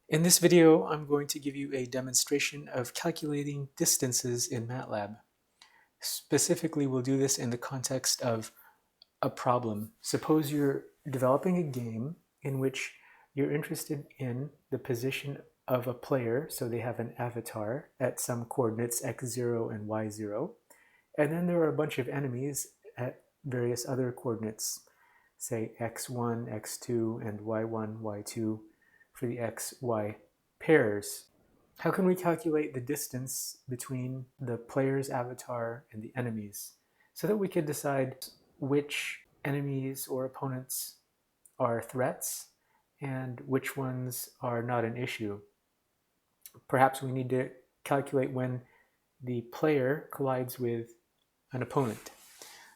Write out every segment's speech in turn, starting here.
In this video, I'm going to give you a demonstration of calculating distances in MATLAB. Specifically, we'll do this in the context of a problem. Suppose you're developing a game in which you're interested in the position of a player, so they have an avatar at some coordinates x0 and y0, and then there are a bunch of enemies at various other coordinates, say x1, x2, and y1, y2 for the x, y pairs. How can we calculate the distance between the player's avatar and the enemies so that we can decide which enemies or opponents are threats and which ones are not an issue? Perhaps we need to calculate when the player collides with an opponent.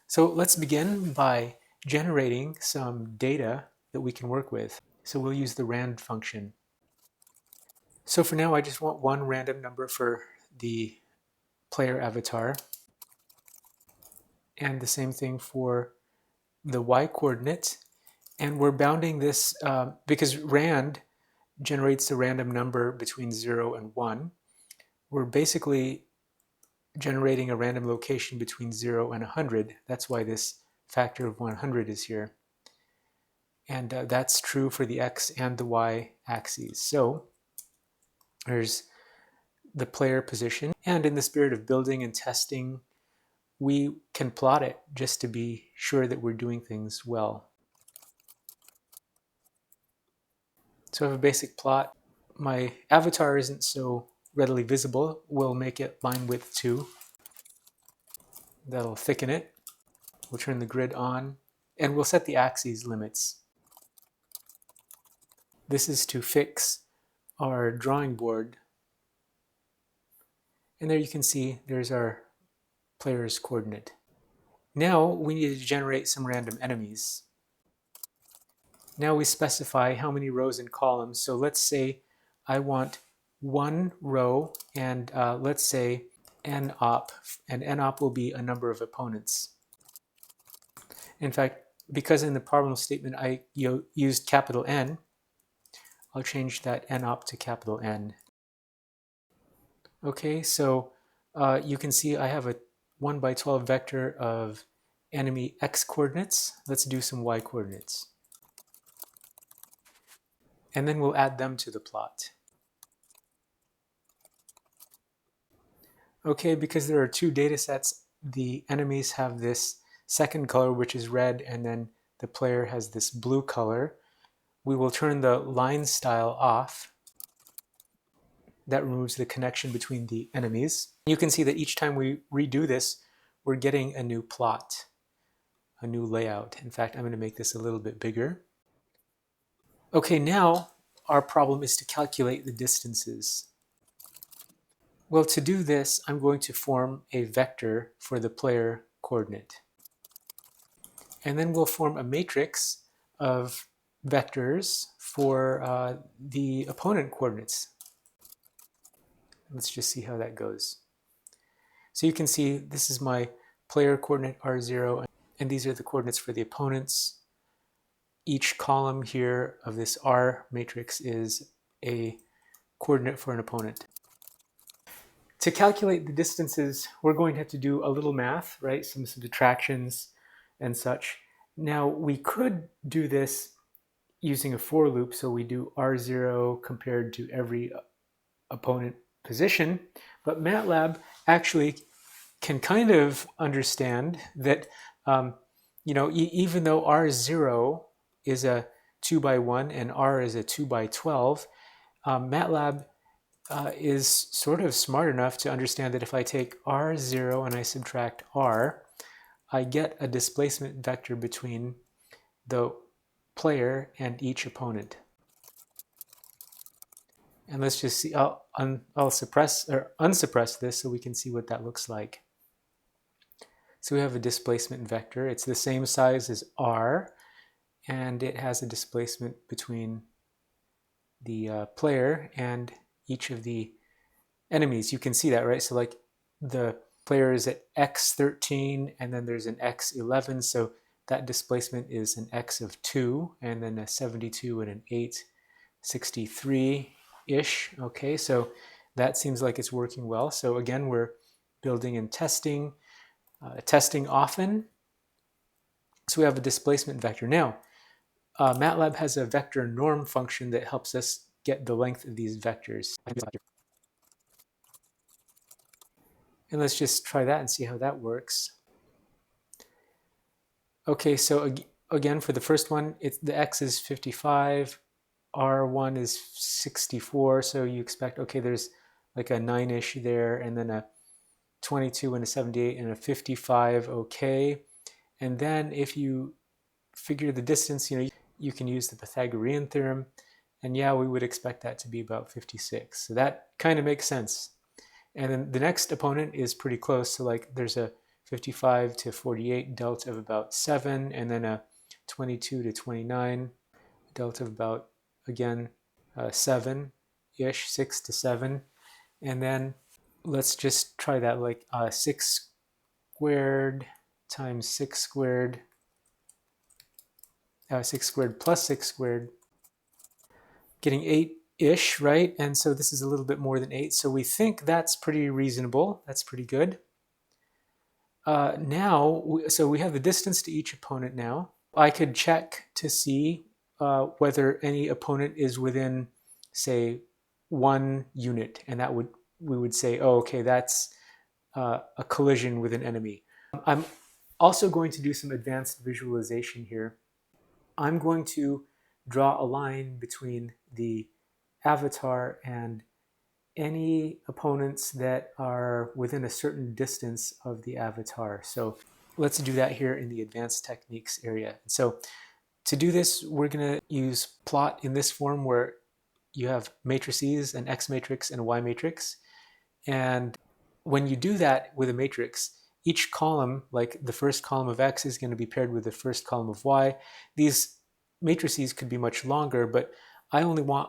So let's begin by generating some data that we can work with. So we'll use the rand function. So for now, I just want one random number for the player avatar, and the same thing for the y coordinate. And we're bounding this because rand generates a random number between 0 and 1. We're basically generating a random location between 0 and 100. That's why this factor of 100 is here. And that's true for the x and the y axes. So there's the player position. And in the spirit of building and testing, we can plot it just to be sure that we're doing things well. So I have a basic plot. My avatar isn't so readily visible. We'll make it line width 2. That'll thicken it. We'll turn the grid on, and we'll set the axes limits. This is to fix our drawing board. And there you can see there's our player's coordinate. Now we need to generate some random enemies. Now we specify how many rows and columns. So let's say I want one row, and let's say n-op, and n-op will be a number of opponents. In fact, because in the problem statement I used capital N, I'll change that n-op to capital N. Okay, so you can see I have a 1 by 12 vector of enemy x coordinates. Let's do some y coordinates. And then we'll add them to the plot. Okay, because there are two data sets, the enemies have this second color, which is red, and then the player has this blue color. We will turn the line style off. That removes the connection between the enemies. You can see that each time we redo this, we're getting a new plot, a new layout. In fact, I'm going to make this a little bit bigger. Okay, now our problem is to calculate the distances. Well, to do this, I'm going to form a vector for the player coordinate. And then we'll form a matrix of vectors for the opponent coordinates. Let's just see how that goes. So you can see this is my player coordinate r0, and these are the coordinates for the opponents. Each column here of this R matrix is a coordinate for an opponent. To calculate the distances, we're going to have to do a little math, right? Some subtractions and such. Now, we could do this using a for loop, so we do R0 compared to every opponent position, but MATLAB actually can kind of understand that, even though R0 is a 2 by 1 and R is a 2 by 12, MATLAB is sort of smart enough to understand that if I take R0 and I subtract R, I get a displacement vector between the player and each opponent. And let's just see, I'll suppress or unsuppress this so we can see what that looks like. So we have a displacement vector. It's the same size as R, and it has a displacement between the player and each of the enemies. You can see that, right? So like the player is at x13, and then there's an x11, so that displacement is an x of 2, and then a 72 and an 8, 63. ish. Okay, so that seems like it's working well. So again, we're building and testing, testing often. So we have a displacement vector. Now, MATLAB has a vector norm function that helps us get the length of these vectors. And let's just try that and see how that works. Okay, so again, for the first one, the x is 55, R1 is 64, so you expect, okay, there's like a 9-ish there, and then a 22 and a 78 and a 55, okay. And then if you figure the distance, you can use the Pythagorean theorem, and yeah, we would expect that to be about 56. So that kind of makes sense. And then the next opponent is pretty close, so like there's a 55 to 48 delta of about 7, and then a 22 to 29 delta of about, again, 7-ish, 6 to 7. And then let's just try that, like 6 squared times 6 squared, 6 squared plus 6 squared, getting 8-ish, right? And so this is a little bit more than 8, so we think that's pretty reasonable. That's pretty good. So we have the distance to each opponent now. I could check to see whether any opponent is within, say, 1 unit, and we would say, oh, okay, that's a collision with an enemy. I'm also going to do some advanced visualization here. I'm going to draw a line between the avatar and any opponents that are within a certain distance of the avatar. So let's do that here in the advanced techniques area. So to do this, we're going to use plot in this form where you have matrices, an X matrix and a Y matrix. And when you do that with a matrix, each column, like the first column of X, is going to be paired with the first column of Y. These matrices could be much longer, but I only want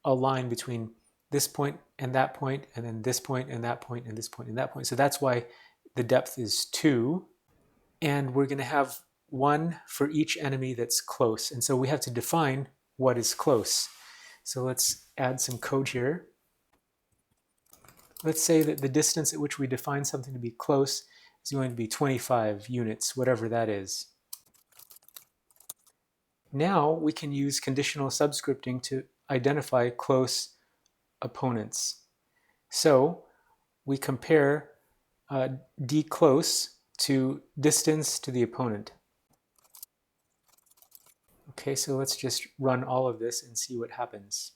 a line between this point and that point, and then this point and that point, and this point and that point. So that's why the depth is 2. And we're going to have 1 for each enemy that's close. And so we have to define what is close. So let's add some code here. Let's say that the distance at which we define something to be close is going to be 25 units, whatever that is. Now we can use conditional subscripting to identify close opponents. So we compare d close to distance to the opponent. Okay, so let's just run all of this and see what happens.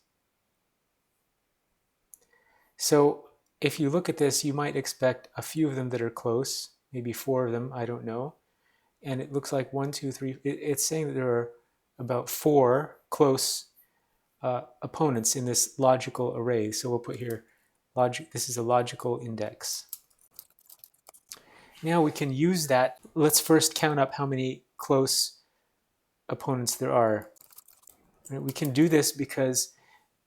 So if you look at this, you might expect a few of them that are close, maybe 4 of them, I don't know. And it looks like 1, 2, 3, it's saying that there are about 4 close opponents in this logical array. So we'll put here, this is a logical index. Now we can use that. Let's first count up how many close opponents there are. We can do this because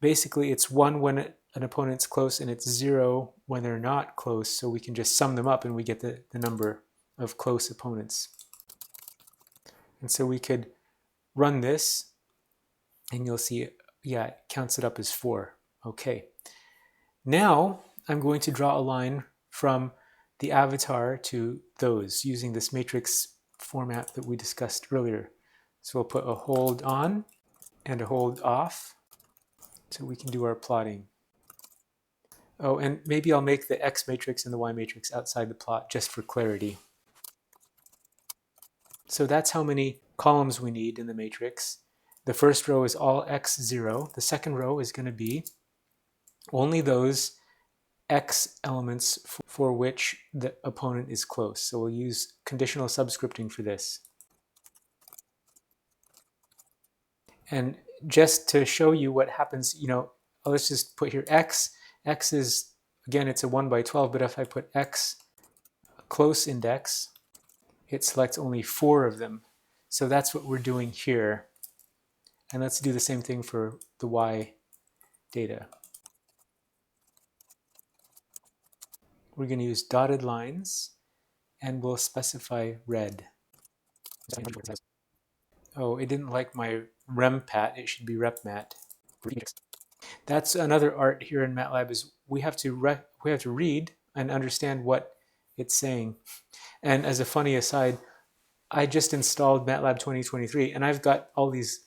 basically it's 1 when an opponent's close and it's 0 when they're not close. So we can just sum them up and we get the number of close opponents. And so we could run this and you'll see, yeah, it counts it up as 4. Okay. Now I'm going to draw a line from the avatar to those using this matrix format that we discussed earlier. So we'll put a hold on and a hold off so we can do our plotting. Oh, and maybe I'll make the X matrix and the Y matrix outside the plot just for clarity. So that's how many columns we need in the matrix. The first row is all x0. The second row is going to be only those x elements for which the opponent is close. So we'll use conditional subscripting for this. And just to show you what happens, let's just put here x. X is, again, it's a 1 by 12, but if I put x close index, it selects only 4 of them. So that's what we're doing here. And let's do the same thing for the y data. We're going to use dotted lines, and we'll specify red. Oh, it didn't like my rempat. It should be repmat. That's another art here in MATLAB, is we have to read and understand what it's saying. And as a funny aside, I just installed MATLAB 2023 and I've got all these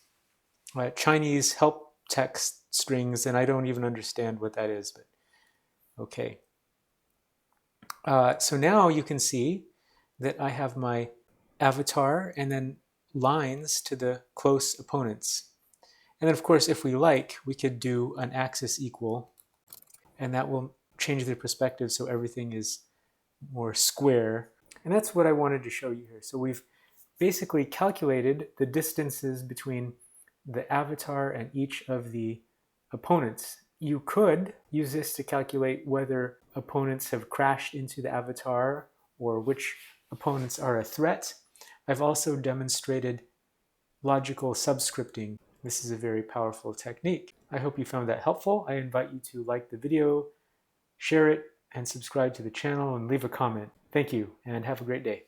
Chinese help text strings and I don't even understand what that is, but okay. So now you can see that I have my avatar and then lines to the close opponents. And then of course, if we like, we could do an axis equal, and that will change the perspective so everything is more square. And that's what I wanted to show you here. So we've basically calculated the distances between the avatar and each of the opponents. You could use this to calculate whether opponents have crashed into the avatar or which opponents are a threat. I've also demonstrated logical subscripting. This is a very powerful technique. I hope you found that helpful. I invite you to like the video, share it, and subscribe to the channel and leave a comment. Thank you, and have a great day.